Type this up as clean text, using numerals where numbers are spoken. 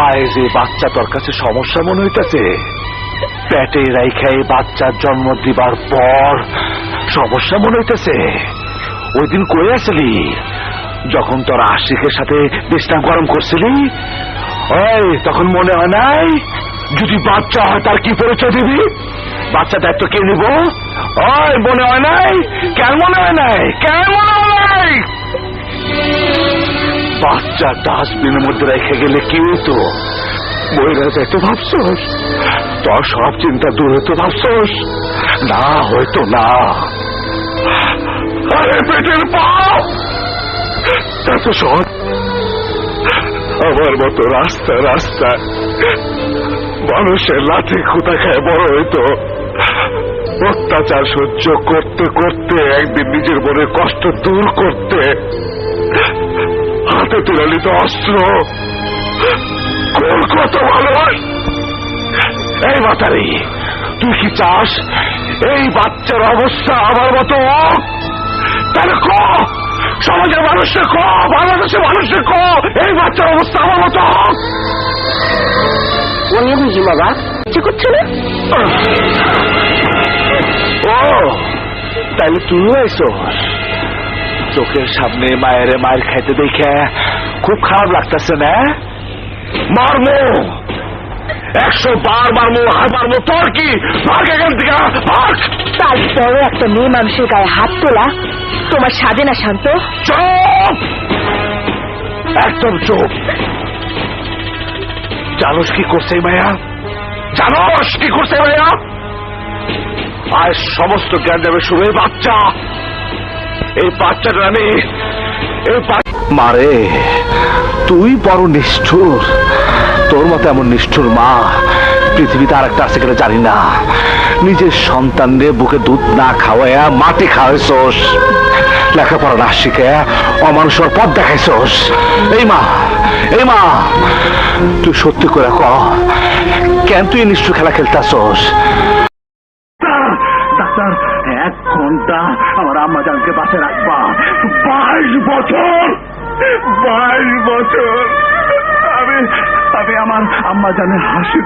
আজ এই বাচ্চা তোর কাছে সমস্যা মনে হইতেছে? পেটে রাইখা এই বাচ্চার জন্ম দিবার পর সমস্যা মনে হইতেছে? ওই দিন কই আসলি যখন তোর আশিকের সাথে বিশ্রাম গরম করছিলি? ওই তখন মনে হয় নাই যদি বাচ্চা হয় তার কি পরিচয় দিবি? বাচ্চা দায়িত্ব কে নিব? ওই মনে হয় নাই? কেন মনে হয় নাই? কেন মনে হয় নাই? বাচ্চা ডাস্টবিনের মধ্যে রেখে গেলে কি হতো? বইরা যেতে ভাবছোস? তোর সব চিন্তা দূর হতো ভাবছোস? না, হয়তো না। আরে পেটের পাপ এত সৎ আমার মতো রাস্তা রাস্তায় মানুষের লাঠি খুঁটা খায় বড় হইতো। অত্যাচার সহ্য করতে করতে একদিন নিজের মনের কষ্ট দূর করতে হাতে তুলে নিত অস্ত্র। কত ভালোবাস এই বাতারি, তুই কি চাস এই বাচ্চার অবস্থা আমার মতো হোক? তাহলে ক সমাজের মানুষকে ক, বাংলাদেশের মানুষকে ক এই বাচ্চার অবস্থা আমার মতো হোক। উনি বুঝি বাবা ইচ্ছে করছে না। ও তাইলে তুইও আইসোস? চোখের সামনে মায়ের খাইতে দেখে খুব খারাপ লাগতেছে না? মারমো, 100 বার মারমো, হাত মারমো, তোর কি? তারপরে একটা মেয়ে মানুষের গায়ে হাত তোলা তোমার সাজে না শান্ত? চুপ, একদম চুপ। জানোস কি করছে মায়া? জানোস কি করছে মায়া? আর সমস্ত জ্ঞান দেবে শুরু এই বাচ্চা। এই বাচ্চাটা আমি মারে তুই বড় নিষ্ঠুর। তোর মতো এমন নিষ্ঠুর মা পৃথিবীতে আর একটা আছে কিনা জানি না। নিজের সন্তানদের বুকে দুধ না খাওয়াইয়া মাটি খাওয়াইছোস, লেখাপড়া না শিখে অমানুষের পথ দেখাইছোস। এই মা তুই সত্যি করে ক, কেন তুই নিষ্ঠুর খেলা খেলতাছোস? ডাক্তার 1 ঘন্টা আমার আম্মা জানকে বাঁচে রাখবা। 22 বছর আমি আমার আম্মা জানের হাসি